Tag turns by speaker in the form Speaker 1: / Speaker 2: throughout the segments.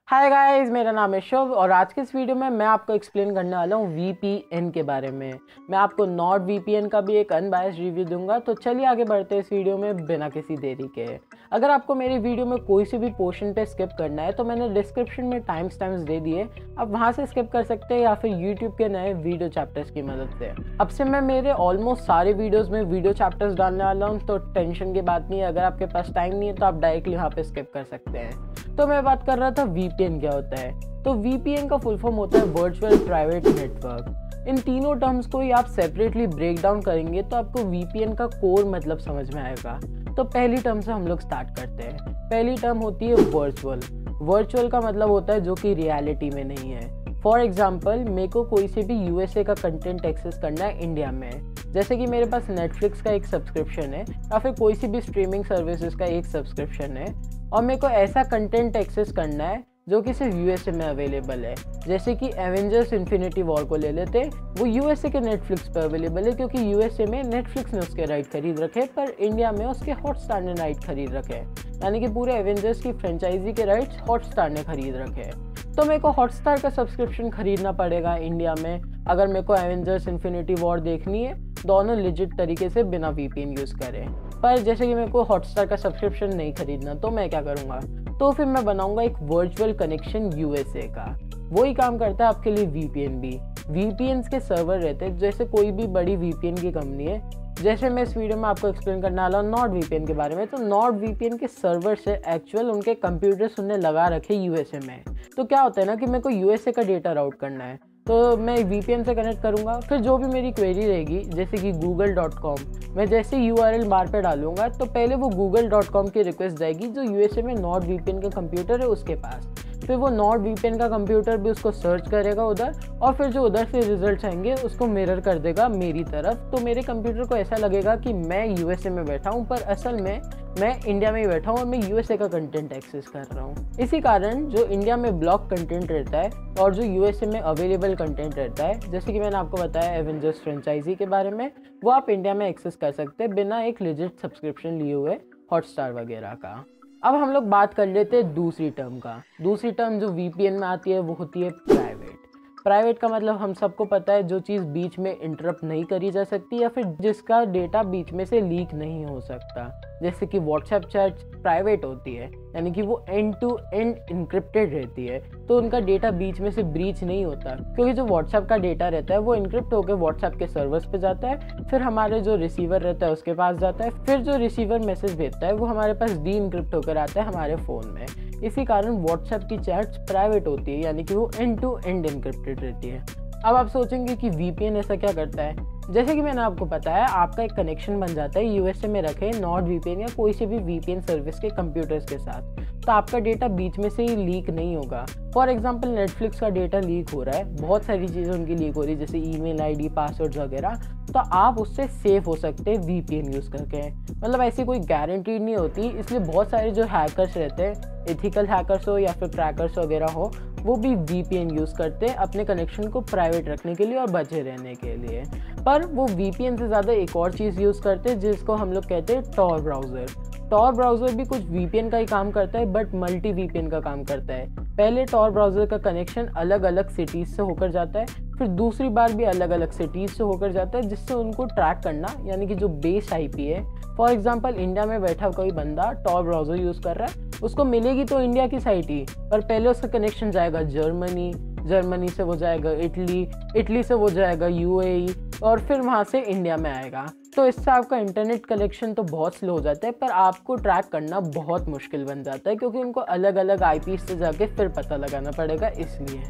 Speaker 1: Hi guys, मेरा नाम है शुभ और आज के इस वीडियो में मैं आपको एक्सप्लेन करने वाला हूँ VPN के बारे में। मैं आपको नॉट VPN का भी एक अनबायस्ड रिव्यू दूंगा। तो चलिए आगे बढ़ते हैं इस वीडियो में बिना किसी देरी के। अगर आपको मेरी वीडियो में कोई सी भी पोर्शन पे स्किप करना है तो मैंने डिस्क्रिप्शन में टाइम स्टैम्प्स दे दिए, आप वहाँ से स्किप कर सकते हैं या फिर यूट्यूब के नए वीडियो चैप्टर्स की मदद से। अब से मैं मेरे ऑलमोस्ट सारे वीडियोज़ में वीडियो चैप्टर्स डालने वाला हूँ, तो टेंशन की बात नहीं है। अगर आपके पास टाइम नहीं है तो आप डायरेक्टली वहाँ पे स्किप कर सकते हैं। तो मैं बात कर रहा था VPN क्या होता है। तो VPN का फुल फॉर्म होता है वर्चुअल प्राइवेट नेटवर्क। इन तीनों टर्म्स को ही आप सेपरेटली ब्रेक डाउन करेंगे तो आपको VPN का कोर मतलब समझ में आएगा। तो पहली टर्म से हम लोग स्टार्ट करते हैं। पहली टर्म होती है वर्चुअल। वर्चुअल का मतलब होता है जो कि रियलिटी में नहीं है। फॉर एग्जाम्पल, मेरे को कोई से भी USA का कंटेंट एक्सेस करना है इंडिया में, जैसे कि मेरे पास नेटफ्लिक्स का एक सब्सक्रिप्शन है या फिर कोई सी भी स्ट्रीमिंग सर्विसेज का एक सब्सक्रिप्शन है, और मेरे को ऐसा कंटेंट एक्सेस करना है जो कि सिर्फ USA में अवेलेबल है। जैसे कि एवेंजर्स इन्फिनिटी वॉर को ले लेते, वो USA के नेटफ्लिक्स पर अवेलेबल है क्योंकि USA में नेटफ्लिक्स ने उसके राइट खरीद रखे, पर इंडिया में उसके हॉटस्टार ने राइट खरीद रखे। यानी कि पूरे एवेंजर्स की फ्रेंचाइजी के राइट्स हॉटस्टार ने खरीद रखे। तो मेरे को हॉटस्टार का सब्सक्रिप्शन खरीदना पड़ेगा इंडिया में अगर मेरे को एवेंजर्स इन्फिनिटी वॉर देखनी है, दोनों लेजिट तरीके से बिना VPN यूज़ करें। पर जैसे कि मेरे को हॉटस्टार का सब्सक्रिप्शन नहीं खरीदना, तो मैं क्या करूँगा, तो फिर मैं बनाऊंगा एक वर्चुअल कनेक्शन USA का। वही काम करता है आपके लिए VPN भी। VPNs के सर्वर रहते हैं, जैसे कोई भी बड़ी VPN की कंपनी है, जैसे मैं इस वीडियो में आपको एक्सप्लेन करने वाला हूँ नॉट VPN के बारे में। तो नॉट VPN के सर्वर से एक्चुअल उनके कंप्यूटर्स उन्हें लगा रखे USA में। तो क्या होता है ना कि मेरे को USA का डेटा राउट करना है, तो मैं VPN से कनेक्ट करूँगा। फिर जो भी मेरी क्वेरी रहेगी, जैसे कि google.com, मैं जैसे URL बार पे डालूंगा तो पहले वो google.com की रिक्वेस्ट जाएगी जो USA में नॉट VPN का कंप्यूटर है उसके पास। फिर वो नॉट VPN का कंप्यूटर भी उसको सर्च करेगा उधर, और फिर जो उधर से रिजल्ट्स आएंगे उसको मिरर कर देगा मेरी तरफ। तो मेरे कंप्यूटर को ऐसा लगेगा कि मैं USA में बैठा हूँ, पर असल में मैं इंडिया में ही बैठा हूँ और मैं USA का कंटेंट एक्सेस कर रहा हूँ। इसी कारण जो इंडिया में ब्लॉक कंटेंट रहता है और जो USA में अवेलेबल कंटेंट रहता है, जैसे कि मैंने आपको बताया एवेंजर्स फ्रेंचाइजी के बारे में, वो आप इंडिया में एक्सेस कर सकते हैं बिना एक लेजिट सब्सक्रिप्शन लिए हुए हॉटस्टार वगैरह का। अब हम लोग बात कर लेते हैं दूसरी टर्म का। दूसरी टर्म जो VPN में आती है वो होती है प्राइवेट। प्राइवेट का मतलब हम सबको पता है, जो चीज़ बीच में इंटरप्ट नहीं करी जा सकती या फिर जिसका डेटा बीच में से लीक नहीं हो सकता। जैसे कि व्हाट्सएप चैट प्राइवेट होती है, यानी कि वो एंड टू एंड इनक्रिप्टेड रहती है, तो उनका डेटा बीच में से ब्रीच नहीं होता, क्योंकि जो व्हाट्सएप का डेटा रहता है वो इनक्रिप्ट होकर व्हाट्सएप के सर्वर्स पे जाता है, फिर हमारे जो रिसीवर रहता है उसके पास जाता है, फिर जो रिसीवर मैसेज भेजता है वो हमारे पास डी इनक्रिप्ट होकर आता है हमारे फ़ोन में। इसी कारण व्हाट्सएप की चैट्स प्राइवेट होती है, यानी कि वो एंड टू एंड इनक्रिप्टेड रहती है। अब आप सोचेंगे कि VPN ऐसा क्या करता है। जैसे कि मैंने आपको बताया, आपका एक कनेक्शन बन जाता है USA में रखे नॉट VPN या कोई से भी VPN सर्विस के कंप्यूटर्स के साथ, तो आपका डेटा बीच में से ही लीक नहीं होगा। फॉर एग्जांपल, नेटफ्लिक्स का डेटा लीक हो रहा है, बहुत सारी चीज़ें उनकी लीक हो रही है, जैसे ईमेल ID, पासवर्ड्स वगैरह, तो आप उससे सेफ हो सकते हैं VPN यूज़ करके। मतलब ऐसी कोई गारंटी नहीं होती, इसलिए बहुत सारे जो हैकर्स रहते हैं, एथिकल हैकर्स हो या फिर क्रैकर्स वगैरह हो, वो भी VPN यूज़ करते हैं अपने कनेक्शन को प्राइवेट रखने के लिए और बचे रहने के लिए। पर वो VPN से ज़्यादा एक और चीज़ यूज़ करते हैं जिसको हम लोग कहते हैं टॉर ब्राउज़र। टॉर ब्राउज़र भी कुछ VPN का ही काम करता है, बट मल्टी VPN का काम करता है। पहले टॉर ब्राउज़र का कनेक्शन अलग अलग सिटीज़ से होकर जाता है, फिर दूसरी बार भी अलग अलग सिटीज़ से होकर जाता है, जिससे उनको ट्रैक करना, यानी कि जो बेस IP है, फॉर एग्जांपल इंडिया में बैठा कोई बंदा टॉर ब्राउज़र यूज़ कर रहा है, उसको मिलेगी तो इंडिया की साइट ही, पर पहले उसका कनेक्शन जाएगा जर्मनी से वो जाएगा इटली से वो जाएगा UAE, और फिर वहाँ से इंडिया में आएगा। तो इससे आपका इंटरनेट कनेक्शन तो बहुत स्लो हो जाता है, पर आपको ट्रैक करना बहुत मुश्किल बन जाता है, क्योंकि उनको अलग अलग IP से जाके फिर पता लगाना पड़ेगा इसलिए।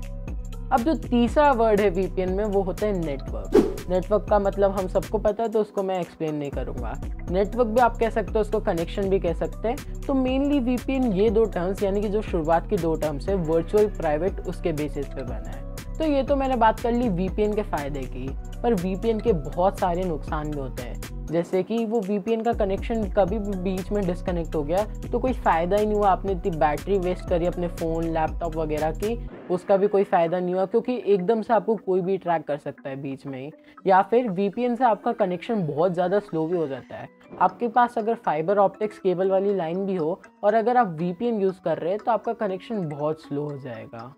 Speaker 1: अब जो तीसरा वर्ड है VPN में वो होता है नेटवर्क। नेटवर्क का मतलब हम सबको पता है, तो उसको मैं एक्सप्लेन नहीं करूँगा। नेटवर्क भी आप कह सकते हो, उसको कनेक्शन भी कह सकते हैं। तो मेनली VPN ये दो टर्म्स, यानी कि जो शुरुआत की दो टर्म्स है वर्चुअल प्राइवेट, उसके बेसिस पे बना है। तो ये तो मैंने बात कर ली VPN के फ़ायदे की, पर VPN के बहुत सारे नुकसान भी होते हैं। जैसे कि वो VPN का कनेक्शन कभी भी बीच में डिस्कनेक्ट हो गया तो कोई फ़ायदा ही नहीं हुआ, आपने इतनी बैटरी वेस्ट करी अपने फ़ोन लैपटॉप वगैरह की, उसका भी कोई फ़ायदा नहीं हुआ, क्योंकि एकदम से आपको कोई भी ट्रैक कर सकता है बीच में ही। या फिर VPN से आपका कनेक्शन बहुत ज़्यादा स्लो भी हो जाता है। आपके पास अगर फाइबर ऑप्टिक्स केबल वाली लाइन भी हो और अगर आप VPN यूज़ कर रहे हैं तो आपका कनेक्शन बहुत स्लो हो जाएगा।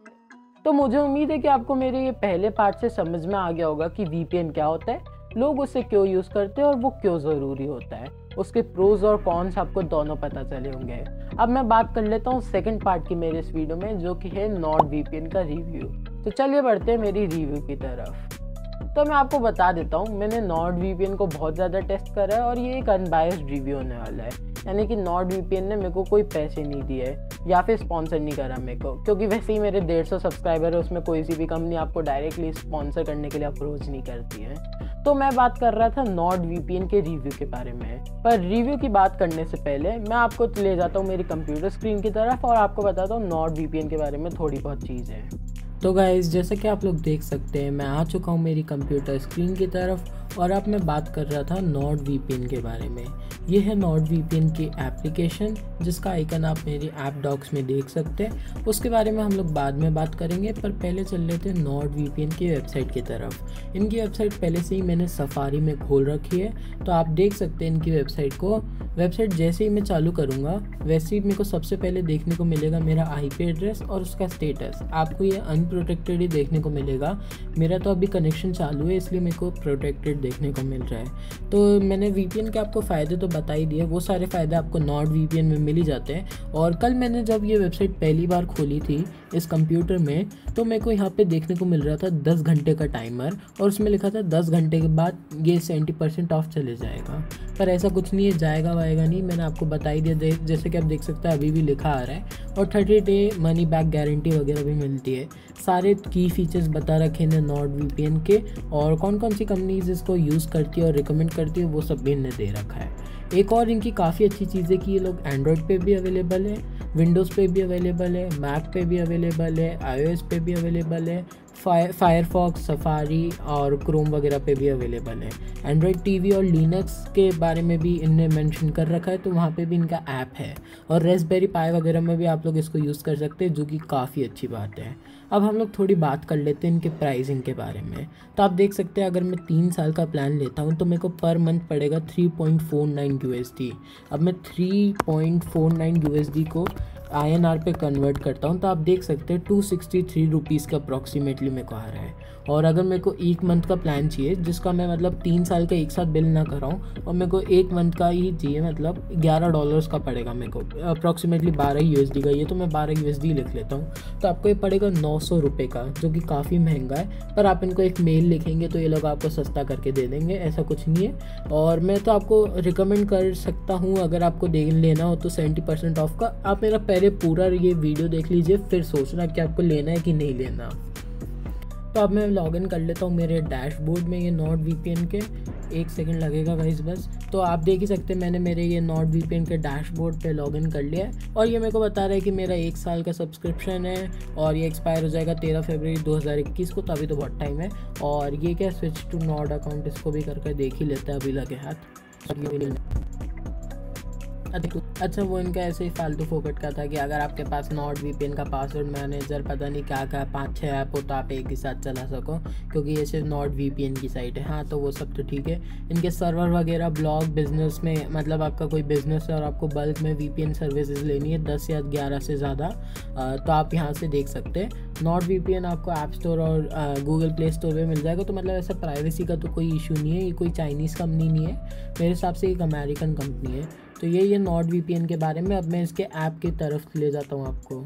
Speaker 1: तो मुझे उम्मीद है कि आपको मेरे ये पहले पार्ट से समझ में आ गया होगा कि VPN क्या होता है, लोग उसे क्यों यूज़ करते हैं और वो क्यों ज़रूरी होता है। उसके प्रोज और कॉन्स आपको दोनों पता चले होंगे। अब मैं बात कर लेता हूँ सेकंड पार्ट की मेरे इस वीडियो में, जो कि है NordVPN का रिव्यू। तो चलिए बढ़ते हैं मेरी रिव्यू की तरफ। तो मैं आपको बता देता हूँ, मैंने NordVPN को बहुत ज़्यादा टेस्ट करा है और ये एक अनबायस्ड रिव्यू होने वाला है। यानी कि NordVPN ने मेरे को कोई पैसे नहीं दिए या फिर स्पॉन्सर नहीं करा मेरे को, क्योंकि वैसे ही मेरे 150 सब्सक्राइबर है, उसमें कोई सी भी कंपनी आपको डायरेक्टली स्पॉन्सर करने के लिए अप्रोच नहीं करती है। तो मैं बात कर रहा था NordVPN के रिव्यू के बारे में। पर रिव्यू की बात करने से पहले मैं आपको ले जाता हूँ मेरी कंप्यूटर स्क्रीन की तरफ और आपको बताता हूँ NordVPN के बारे में थोड़ी बहुत चीज़ें। तो गाइस, जैसे कि आप लोग देख सकते हैं, मैं आ चुका हूँ मेरी कंप्यूटर स्क्रीन की तरफ और अब मैं बात कर रहा था NordVPN के बारे में। ये है NordVPN की एप्लीकेशन, जिसका आइकन आप मेरी ऐप डॉक्स में देख सकते हैं। उसके बारे में हम लोग बाद में बात करेंगे, पर पहले चल लेते हैं NordVPN की वेबसाइट की तरफ। इनकी वेबसाइट पहले से ही मैंने सफारी में खोल रखी है, तो आप देख सकते हैं इनकी वेबसाइट को। वेबसाइट जैसे ही मैं चालू करूँगा वैसे ही मेरे को सबसे पहले देखने को मिलेगा मेरा IP एड्रेस और उसका स्टेटस। आपको ये अनप्रोटेक्टेड ही देखने को मिलेगा। मेरा तो अभी कनेक्शन चालू है, इसलिए मेरे को प्रोटेक्टेड देखने को मिल रहा है। तो मैंने VPN के आपको फ़ायदे तो बता ही दिए, वो सारे फ़ायदे आपको NordVPN में मिल ही जाते हैं। और कल मैंने जब ये वेबसाइट पहली बार खोली थी इस कंप्यूटर में, तो मेरे को यहाँ पे देखने को मिल रहा था 10 घंटे का टाइमर और उसमें लिखा था 10 घंटे के बाद ये 70% ऑफ चले जाएगा। पर ऐसा कुछ नहीं है, जाएगा वाएगा नहीं, मैंने आपको बता ही दिया। जैसे कि आप देख सकते हैं अभी भी लिखा आ रहा है और 30 डे मनी बैक गारंटी वगैरह भी मिलती है। सारे की फीचर्स बता रखे हैं NordVPN के, और कौन कौन सी कंपनीज इसको यूज़ करती है और रिकमेंड करती है वो सब भी इन्हें दे रखा है। एक और इनकी काफ़ी अच्छी चीज़ है कि ये लोग एंड्रॉयड पे भी अवेलेबल है, विंडोज़ पे भी अवेलेबल है, मैक पे भी अवेलेबल है, iOS पे भी अवेलेबल है, फायरफॉक्स, सफारी और क्रोम वगैरह पे भी अवेलेबल है। एंड्रॉयड TV और लिनक्स के बारे में भी इनने मेंशन कर रखा है, तो वहाँ पे भी इनका ऐप है। और रेस्पबेरी पाई वगैरह में भी आप लोग इसको यूज़ कर सकते हैं, जो कि काफ़ी अच्छी बात है। अब हम लोग थोड़ी बात कर लेते हैं इनके प्राइसिंग के बारे में। तो आप देख सकते हैं अगर मैं 3 साल का प्लान लेता हूँ तो मेरे को पर मंथ पड़ेगा 3.49 USD। अब मैं 3.49 USD को INR पे कन्वर्ट करता हूँ तो आप देख सकते हैं 263 रुपीज़ का अप्रॉक्सीमेटली मेरे को आ रहा है। और अगर मेरे को 1 मंथ का प्लान चाहिए, जिसका मैं मतलब 3 साल का एक साथ बिल ना कराऊँ, और मेरे को 1 मंथ का ही चाहिए, मतलब $11 का पड़ेगा मेरे को, अप्रॉक्सीमेटली 12 USD का। ये तो मैं 12 USD लिख लेता हूँ, तो आपको ये पड़ेगा 900 रुपये का, जो कि काफ़ी महंगा है। पर आप इनको एक मेल लिखेंगे तो ये लोग आपको सस्ता करके दे देंगे, ऐसा कुछ नहीं है। और मैं तो आपको रिकमेंड कर सकता हूँ, अगर आपको लेना हो तो 70% ऑफ का आप मेरा पहले पूरा ये वीडियो देख लीजिए, फिर सोचना कि आपको लेना है कि नहीं लेना। तो अब मैं लॉगिन कर लेता हूँ मेरे डैशबोर्ड में ये NordVPN के। 1 सेकंड लगेगा गाइस बस। तो आप देख ही सकते हैं मैंने मेरे ये NordVPN के डैशबोर्ड पे लॉगिन कर लिया है और ये मेरे को बता रहा है कि मेरा 1 साल का सब्सक्रिप्शन है और ये एक्सपायर हो जाएगा 13 फरवरी 2021 को, तो अभी तो बहुत टाइम है। और ये क्या स्विच टू नॉर्ड अकाउंट, इसको भी करके देख ही लेता है अभी लगे हाथ। अच्छा, वो इनका ऐसे ही फालतू फोकट का था कि अगर आपके पास NordVPN का पासवर्ड मैनेजर पता नहीं क्या क्या 5-6 ऐप हो तो आप एक ही साथ चला सको, क्योंकि ये सिर्फ NordVPN की साइट है। हाँ, तो वो सब तो ठीक है। इनके सर्वर वगैरह ब्लॉग बिजनेस में, मतलब आपका कोई बिजनेस है और आपको बल्क में VPN सर्विसेज लेनी है 10 या 11 से ज़्यादा, तो आप यहाँ से देख सकते हैं। NordVPN आपको ऐप स्टोर और गूगल प्ले स्टोर पे मिल जाएगा। तो मतलब ऐसा प्राइवेसी का तो कोई इशू नहीं है। ये कोई चाइनीज़ कंपनी नहीं है, मेरे हिसाब से एक अमेरिकन कंपनी है। तो ये NordVPN के बारे में। अब मैं इसके ऐप की तरफ ले जाता हूँ आपको।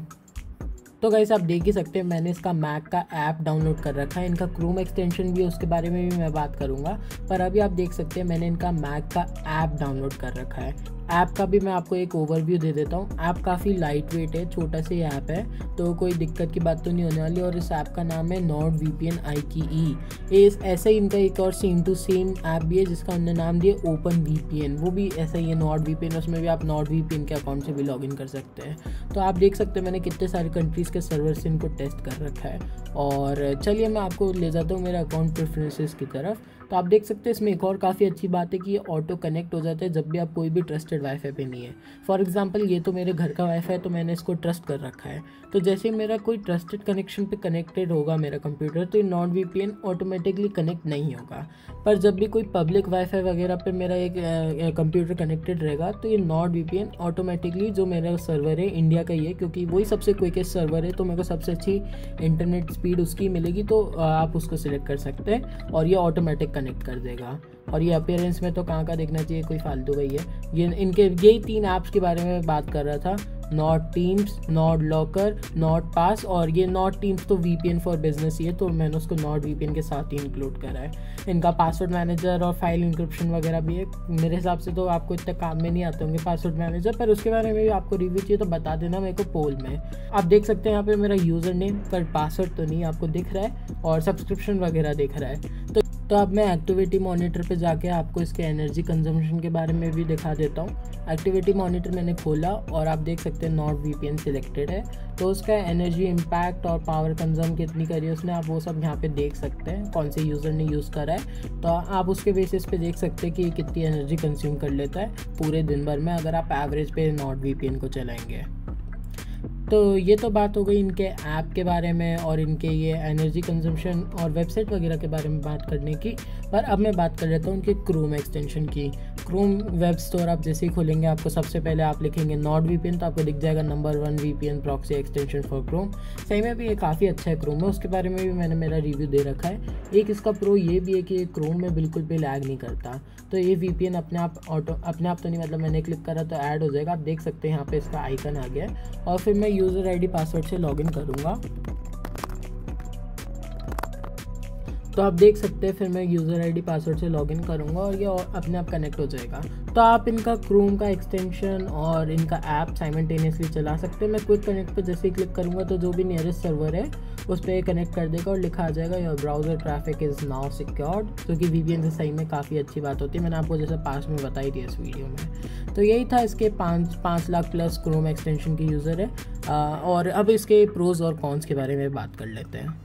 Speaker 1: तो गाइस आप देख ही सकते हैं मैंने इसका मैक का ऐप डाउनलोड कर रखा है। इनका क्रोम एक्सटेंशन भी है, उसके बारे में भी मैं बात करूँगा। पर अभी आप देख सकते हैं मैंने इनका मैक का ऐप डाउनलोड कर रखा है। ऐप का भी मैं आपको एक ओवरव्यू दे देता हूँ। ऐप काफ़ी लाइट वेट है, छोटा सा ही ऐप है, तो कोई दिक्कत की बात तो नहीं होने वाली। और इस ऐप का नाम है NordVPN IKE। ऐसा ही इनका एक और सेम टू सेम ऐप भी है जिसका उन्होंने नाम दिया OpenVPN, वो भी ऐसा ही है NordVPN। उसमें भी आप NordVPN के अकाउंट से भी लॉगिन कर सकते हैं। तो आप देख सकते हैं मैंने कितने सारे कंट्रीज़ के सर्वर से इनको टेस्ट कर रखा है। और चलिए मैं आपको ले जाता हूँ मेरे अकाउंट प्रेफरेंसेस की तरफ। तो आप देख सकते हैं इसमें एक और काफ़ी अच्छी बात है कि ये ऑटो कनेक्ट हो जाता है जब भी आप कोई भी ट्रस्टेड वाईफाई पे नहीं है। फॉर एग्जांपल ये तो मेरे घर का वाईफाई है तो मैंने इसको ट्रस्ट कर रखा है, तो जैसे ही मेरा कोई ट्रस्टेड कनेक्शन पे कनेक्टेड होगा मेरा कंप्यूटर, तो ये नॉट वीपीएन ऑटोमेटिकली कनेक्ट नहीं होगा। पर जब भी कोई पब्लिक वाईफाई वगैरह पे मेरा एक कंप्यूटर कनेक्टेड रहेगा तो ये नॉट वीपीएन ऑटोमेटिकली, जो मेरा सर्वर है इंडिया का ही है क्योंकि वही सबसे क्विकेस्ट सर्वर है, तो मेरे को सबसे अच्छी इंटरनेट स्पीड उसकी मिलेगी, तो आप उसको सिलेक्ट कर सकते हैं और ये ऑटोमेटिक कनेक्ट कर देगा। और ये अपीयरेंस में तो कहाँ का देखना चाहिए, कोई फालतू भाई है। ये इनके यही 3 ऐप्स के बारे में बात कर रहा था, not teams, not locker, not pass. और ये नॉट टीम्स तो वीपीएन फॉर बिजनेस ही है, तो मैंने उसको नॉट वीपीएन के साथ ही इंक्लूड करा है। इनका पासवर्ड मैनेजर और फाइल इंक्रिप्शन वगैरह भी है। मेरे हिसाब से तो आपको इतने काम में नहीं आते होंगे पासवर्ड मैनेजर, पर उसके बारे में भी आपको रिव्यू चाहिए तो बता देना मेरे को पोल में। आप देख सकते हैं यहाँ पे मेरा यूज़र नेम, पर पासवर्ड तो नहीं आपको दिख रहा है, और सब्सक्रिप्शन वगैरह दिख रहा है। तो अब मैं एक्टिविटी मॉनिटर पे जाके आपको इसके एनर्जी कंजम्पशन के बारे में भी दिखा देता हूँ। एक्टिविटी मॉनिटर मैंने खोला और आप देख सकते हैं नॉट वीपीएन सिलेक्टेड है, तो उसका एनर्जी इम्पैक्ट और पावर कंज्यूम कितनी करी है उसने, आप वो सब यहाँ पे देख सकते हैं, कौन से यूज़र ने यूज़ करा है। तो आप उसके बेसिस पे देख सकते हैं कि कितनी एनर्जी कंज्यूम कर लेता है पूरे दिन भर में, अगर आप एवरेज पे नॉट वीपीएन को चलाएंगे। तो ये तो बात हो गई इनके ऐप के बारे में और इनके ये एनर्जी कंजम्पशन और वेबसाइट वगैरह के बारे में बात करने की। पर अब मैं बात कर लेता हूँ उनके क्रोम एक्सटेंशन की। क्रोम वेब स्टोर आप जैसे ही खोलेंगे आपको सबसे पहले आप लिखेंगे नॉट वीपीएन, तो आपको दिख जाएगा number 1 VPN proxy extension for Chrome. सही में भी ये काफ़ी अच्छा है क्रोम में, उसके बारे में भी मैंने मेरा रिव्यू दे रखा है। एक इसका प्रो ये भी है कि ये क्रोम में बिल्कुल भी लैग नहीं करता, तो ये वीपीएन अपने आप तो नहीं, मतलब मैंने क्लिक करा तो ऐड हो जाएगा। आप देख सकते हैं यहाँ पे इसका आइकन आ गया है, और फिर मैं यूज़र आईडी पासवर्ड से लॉगिन करूँगा। तो आप देख सकते हैं फिर मैं यूज़र आईडी पासवर्ड से लॉगिन करूँगा और ये अपने आप कनेक्ट हो जाएगा। तो आप इनका क्रोम का एक्सटेंशन और इनका ऐप साइमल्टेनियसली चला सकते हैं। मैं क्विक कनेक्ट पे जैसे ही क्लिक करूँगा तो जो भी नियरेस्ट सर्वर है उस पर कनेक्ट कर देगा और लिखा आ जाएगा your browser traffic is now secured, जो कि वीपीएन से सही में काफ़ी अच्छी बात होती है। मैंने आपको जैसे पास में बताई थी इस वीडियो में। तो यही था, इसके 5 लाख प्लस क्रोम एक्सटेंशन की यूज़र है। और अब इसके प्रोज और कॉन्स के बारे में बात कर लेते हैं।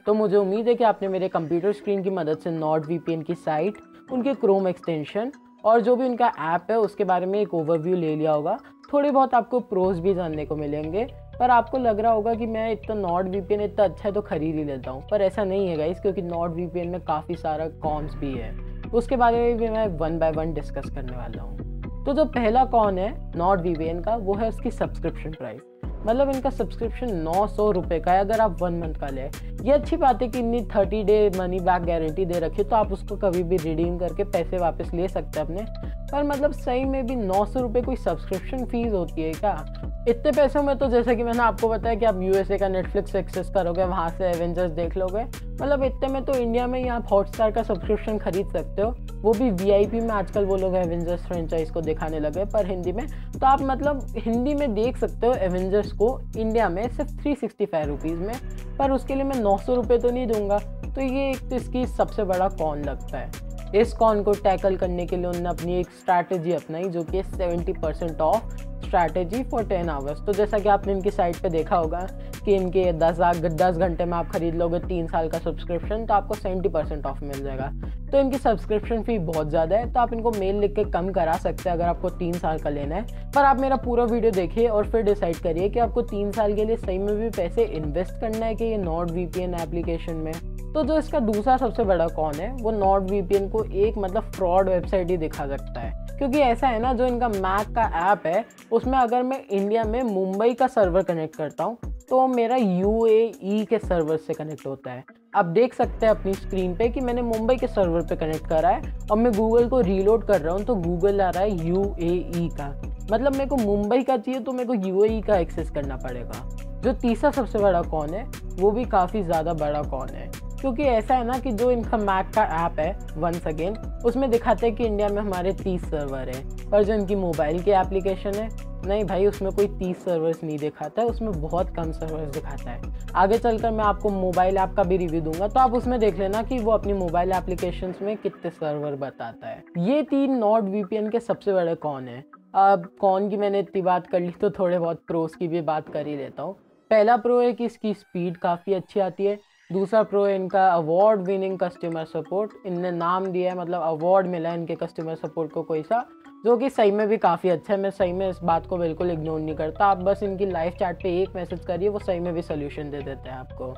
Speaker 1: तो मुझे उम्मीद है कि आपने मेरे कंप्यूटर स्क्रीन की मदद से नॉट वीपीएन की साइट, उनके क्रोम एक्सटेंशन और जो भी उनका ऐप है उसके बारे में एक ओवरव्यू ले लिया होगा। थोड़े बहुत आपको प्रोज भी जानने को मिलेंगे, पर आपको लग रहा होगा कि मैं इतना नॉट वीपीएन इतना अच्छा है तो खरीद ही लेता हूँ, पर ऐसा नहीं है गाइस, क्योंकि नॉट वीपीएन में काफ़ी सारा कॉन्स भी है। उसके बारे में भी मैं 1 बाय 1 डिस्कस करने वाला हूँ। तो जो पहला कॉन है नॉट वीपीएन का, वो है उसकी सब्सक्रिप्शन प्राइस। मतलब इनका सब्सक्रिप्शन 900 रुपये का है अगर आप 1 मंथ का लें। ये अच्छी बात है कि इतनी 30 डे मनी बैक गारंटी दे रखी है, तो आप उसको कभी भी रिडीम करके पैसे वापस ले सकते हैं अपने। पर मतलब सही में भी 900 रुपये कोई सब्सक्रिप्शन फीस होती है क्या? इतने पैसों में तो जैसे कि मैंने आपको बताया कि आप यूएसए का नेटफ्लिक्स एक्सेस करोगे, वहाँ से एवेंजर्स देख लोगे। मतलब इतने में तो इंडिया में ही आप हॉटस्टार का सब्सक्रिप्शन खरीद सकते हो, वो भी वीआईपी में। आजकल वो लोग एवेंजर्स फ्रेंचाइज को दिखाने लगे पर हिंदी में, तो आप मतलब हिंदी में देख सकते हो एवेंजर्स को इंडिया में सिर्फ 365 रुपीज़ में। पर उसके लिए मैं 900 रुपये तो नहीं दूंगा, तो ये एक तो इसकी सबसे बड़ा कॉन लगता है। इस कॉन को टैकल करने के लिए उन्होंने अपनी एक स्ट्रैटेजी अपनाई जो कि 70% ऑफ स्ट्रैटेजी फॉर 10 आवर्स। तो जैसा कि आपने इनकी साइट पे देखा होगा कि इनके 10 घंटे में आप खरीद लोगे 3 साल का सब्सक्रिप्शन, तो आपको 70% ऑफ मिल जाएगा। तो इनकी सब्सक्रिप्शन फी बहुत ज़्यादा है, तो आप इनको मेल लिख के कम करा सकते हैं अगर आपको 3 साल का लेना है। पर आप मेरा पूरा वीडियो देखिए और फिर डिसाइड करिए कि आपको 3 साल के लिए सही में भी पैसे इन्वेस्ट करना है कि ये नॉट वीपीएन एप्लीकेशन में। तो जो इसका दूसरा सबसे बड़ा कॉन है वो नॉट वीपीएन को एक मतलब फ्रॉड वेबसाइट ही दिखा सकता है। क्योंकि ऐसा है ना, जो इनका मैक का ऐप है उसमें अगर मैं इंडिया में मुंबई का सर्वर कनेक्ट करता हूँ तो मेरा यूएई के सर्वर से कनेक्ट होता है। आप देख सकते हैं अपनी स्क्रीन पे कि मैंने मुंबई के सर्वर पे कनेक्ट करा है और मैं गूगल को रीलोड कर रहा हूँ तो गूगल आ रहा है यूएई का। मतलब मेरे को मुंबई का चाहिए तो मेरे को यूएई का एक्सेस करना पड़ेगा। जो तीसरा सबसे बड़ा कॉन है वो भी काफ़ी ज़्यादा बड़ा कॉन है, क्योंकि ऐसा है ना कि जो इनका मैक का ऐप है वंस अगेन उसमें दिखाते हैं कि इंडिया में हमारे 30 सर्वर हैं, पर जो इनकी मोबाइल की एप्लीकेशन है नहीं भाई, उसमें कोई 30 सर्वर्स नहीं दिखाता है, उसमें बहुत कम सर्वर्स दिखाता है। आगे चलकर मैं आपको मोबाइल ऐप का भी रिव्यू दूंगा, तो आप उसमें देख लेना कि वो अपनी मोबाइल एप्लीकेशंस में कितने सर्वर बताता है। ये 3 नॉट वीपीएन के सबसे बड़े कॉन है। अब कॉन की मैंने इतनी बात कर ली तो थोड़े बहुत प्रोस की भी बात कर ही लेता हूँ। पहला प्रो है कि इसकी स्पीड काफ़ी अच्छी आती है। दूसरा प्रो है इनका अवार्ड विनिंग कस्टमर सपोर्ट। इनने नाम दिया है, मतलब अवार्ड मिला है इनके कस्टमर सपोर्ट को कोई सा, जो कि सही में भी काफ़ी अच्छा है। मैं सही में इस बात को बिल्कुल इग्नोर नहीं करता। आप बस इनकी लाइव चैट पे एक मैसेज करिए, वो सही में भी सोल्यूशन दे देते हैं आपको।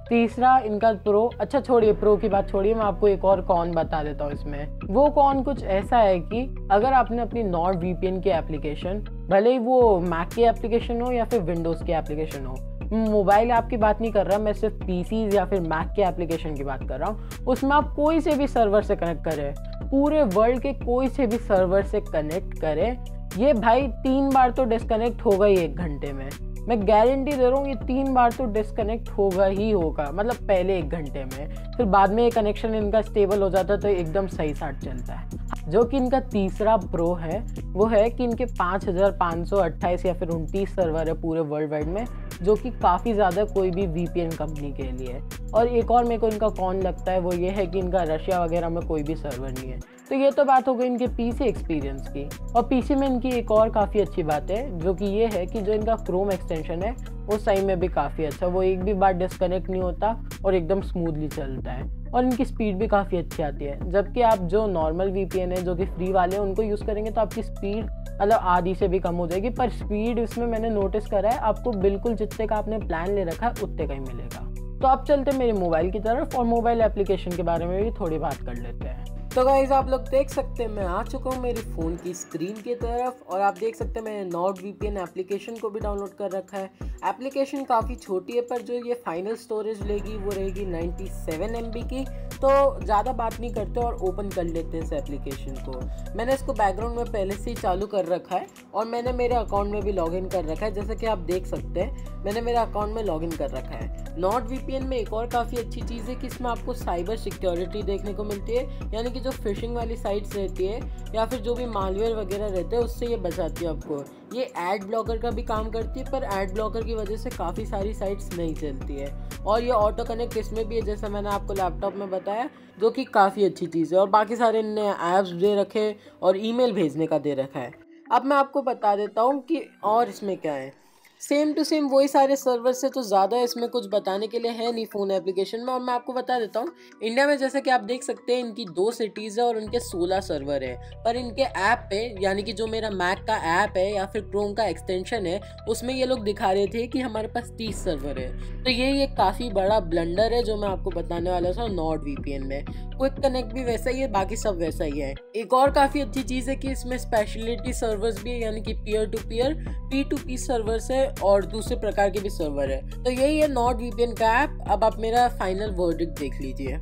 Speaker 1: तीसरा इनका प्रो, अच्छा छोड़िए प्रो की बात छोड़िए, मैं आपको एक और कॉन बता देता हूँ इसमें। वो कॉन कुछ ऐसा है कि अगर आपने अपनी नॉर्ड वीपीएन की एप्लीकेशन, भले ही वो मैक की एप्लीकेशन हो या फिर विंडोज़ की एप्लीकेशन हो, मोबाइल ऐप की बात नहीं कर रहा मैं, सिर्फ पीसीज या फिर मैक के एप्लीकेशन की बात कर रहा हूँ, उसमें आप कोई से भी सर्वर से कनेक्ट करें, पूरे वर्ल्ड के कोई से भी सर्वर से कनेक्ट करें, ये भाई 3 बार तो डिस्कनेक्ट होगा ही 1 घंटे में। मैं गारंटी दे रहा हूँ ये 3 बार तो डिस्कनेक्ट होगा ही होगा, मतलब पहले 1 घंटे में। फिर बाद में ये कनेक्शन इनका स्टेबल हो जाता है तो एकदम सही साथ चलता है। जो कि इनका तीसरा प्रो है वो है कि इनके 5528 या फिर 29 सर्वर है पूरे वर्ल्ड वाइड में, जो कि काफ़ी ज़्यादा कोई भी वीपीएन कंपनी के लिए। और एक और मेरे को इनका कौन लगता है वो ये है कि इनका रशिया वगैरह में कोई भी सर्वर नहीं है। तो ये तो बात हो गई इनके पीसी एक्सपीरियंस की। और पीसी में इनकी एक और काफ़ी अच्छी बात है, जो कि ये है कि जो इनका क्रोम एक्सटेंशन है वो सही में भी काफ़ी अच्छा, वो एक भी बार डिस्कनेक्ट नहीं होता और एकदम स्मूथली चलता है। और इनकी स्पीड भी काफ़ी अच्छी आती है। जबकि आप जो नॉर्मल वीपीएन है जो कि फ्री वाले हैं उनको यूज़ करेंगे तो आपकी स्पीड मतलब आधी से भी कम हो जाएगी, पर स्पीड इसमें मैंने नोटिस करा है आपको बिल्कुल जितने का आपने प्लान ले रखा है उतने का ही मिलेगा। तो आप चलते मेरे मोबाइल की तरफ और मोबाइल एप्लीकेशन के बारे में भी थोड़ी बात कर लेते हैं। तो गाइस आप लोग देख सकते हैं मैं आ चुका हूँ मेरे फ़ोन की स्क्रीन की तरफ और आप देख सकते हैं मैंने नॉर्ड वीपीएन एप्लीकेशन को भी डाउनलोड कर रखा है। एप्लीकेशन काफ़ी छोटी है पर जो ये फाइनल स्टोरेज लेगी वो रहेगी 97 MB की। तो ज़्यादा बात नहीं करते और ओपन कर लेते हैं इस एप्लीकेशन को। मैंने इसको बैकग्राउंड में पहले से ही चालू कर रखा है और मैंने मेरे अकाउंट में भी लॉगिन कर रखा है। जैसा कि आप देख सकते हैं मैंने मेरे अकाउंट में लॉगिन कर रखा है। नॉर्ड वीपीएन में एक और काफ़ी अच्छी चीज़ है कि इसमें आपको साइबर सिक्योरिटी देखने को मिलती है, यानी कि जो फिशिंग वाली साइट्स रहती है या फिर जो भी मालवेयर वगैरह रहते हैं उससे ये बचाती है आपको। ये एड ब्लॉकर का भी काम करती है पर एड ब्लॉकर की वजह से काफ़ी सारी साइट्स नहीं चलती है। और ये ऑटो कनेक्ट इसमें भी है जैसा मैंने आपको लैपटॉप में बताया, जो कि काफ़ी अच्छी चीज़ है। और बाकी सारे इनने ऐप्स दे रखे और ईमेल भेजने का दे रखा है। अब मैं आपको बता देता हूँ कि और इसमें क्या है। सेम टू सेम वही सारे सर्वर से, तो ज़्यादा इसमें कुछ बताने के लिए है नहीं फ़ोन एप्लीकेशन में। और मैं आपको बता देता हूँ इंडिया में जैसे कि आप देख सकते हैं इनकी 2 सिटीज़ है और उनके 16 सर्वर है। पर इनके ऐप पे यानी कि जो मेरा मैक का ऐप है या फिर क्रोम का एक्सटेंशन है उसमें ये लोग दिखा रहे थे कि हमारे पास 30 सर्वर है। तो ये एक काफ़ी बड़ा ब्लंडर है जो मैं आपको बताने वाला था नॉर्ड वीपीएन में। क्विक कनेक्ट भी वैसा ही है, बाकी सब वैसा ही है। एक और काफ़ी अच्छी चीज़ है कि इसमें स्पेशलिटी सर्वर्स भी है, यानी कि peer to peer P2P servers है और दूसरे प्रकार के भी सर्वर है। तो यही है नॉर्ड वीपीएन का ऐप। अब आप मेरा फाइनल वर्डिक्ट देख लीजिए।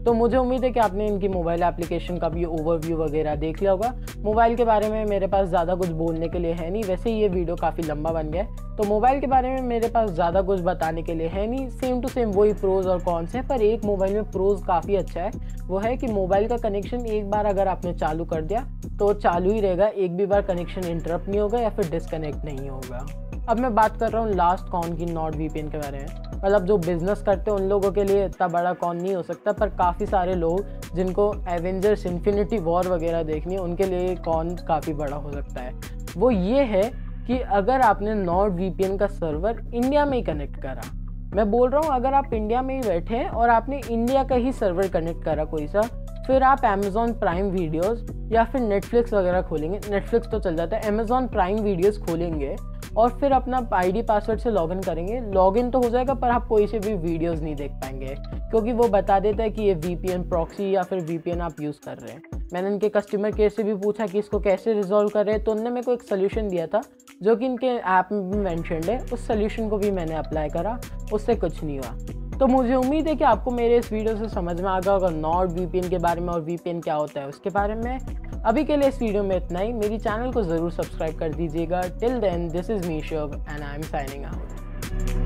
Speaker 1: तो मुझे उम्मीद है कि आपने इनकी मोबाइल एप्लीकेशन का भी ओवरव्यू वगैरह देख लिया होगा। मोबाइल के बारे में मेरे पास ज़्यादा कुछ बोलने के लिए है नहीं, वैसे ही ये वीडियो काफ़ी लंबा बन गया है तो मोबाइल के बारे में मेरे पास ज़्यादा कुछ बताने के लिए है नहीं। सेम टू सेम वही प्रोज और कॉन्स है, पर एक मोबाइल में प्रोज काफ़ी अच्छा है, वो है कि मोबाइल का कनेक्शन एक बार अगर आपने चालू कर दिया तो चालू ही रहेगा, एक भी बार कनेक्शन इंटरप्ट नहीं होगा या फिर डिसकनेक्ट नहीं होगा। अब मैं बात कर रहा हूँ लास्ट कॉन की नॉर्ड वीपीएन के बारे में। मतलब जो बिजनेस करते हैं उन लोगों के लिए इतना बड़ा कॉन नहीं हो सकता, पर काफ़ी सारे लोग जिनको एवेंजर्स इन्फिनिटी वॉर वगैरह देखनी है उनके लिए कॉन काफ़ी बड़ा हो सकता है। वो ये है कि अगर आपने नॉर्ड वीपीएन का सर्वर इंडिया में ही कनेक्ट करा, मैं बोल रहा हूँ अगर आप इंडिया में ही बैठे हैं और आपने इंडिया का ही सर्वर कनेक्ट करा कोई सा, फिर आप अमेज़ॉन प्राइम वीडियोस या फिर नेटफ्लिक्स वगैरह खोलेंगे, नेटफ्लिक्स तो चल जाता है, अमेज़ॉन प्राइम वीडियोस खोलेंगे और फिर अपना आईडी पासवर्ड से लॉगिन करेंगे। लॉगिन तो हो जाएगा पर आप कोई से भी वीडियोस नहीं देख पाएंगे क्योंकि वो बता देता है कि ये वीपीएन प्रॉक्सी या फिर वीपीएन आप यूज़ कर रहे हैं। मैंने इनके कस्टमर केयर से भी पूछा कि इसको कैसे रिजॉल्व कर रहे हैं, तो उन्होंने मेरे को एक सोल्यूशन दिया था जो कि इनके ऐप में भी मैंशनड है। उस सोल्यूशन को भी मैंने अप्लाई करा, उससे कुछ नहीं हुआ। तो मुझे उम्मीद है कि आपको मेरे इस वीडियो से समझ में आ गया होगा नॉर्ड वीपीएन के बारे में और वीपीएन क्या होता है उसके बारे में। अभी के लिए इस वीडियो में इतना ही। मेरी चैनल को ज़रूर सब्सक्राइब कर दीजिएगा। Till then this is me Shubh and I am signing out.